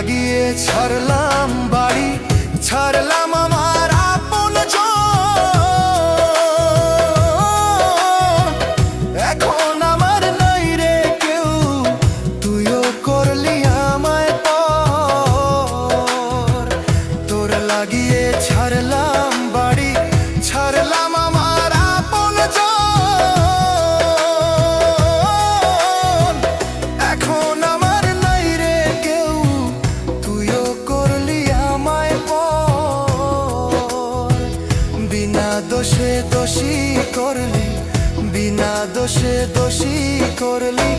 লাগিয়ে ছাড়লাম বাড়ি, ছাড়লাম আমার আপনজন। এখন আমার নাই রে কেউ, তুইও করলি আমায় পর। তোর লাগিয়ে ছাড়লাম বাড়ি, ছাড়লাম আমার আপনজন। এখন আমার নাই রে কেউ, তুইও করলি আমায় পর। বিনা দোষে দোষী করলি, বিনা দোষে দোষী করলি।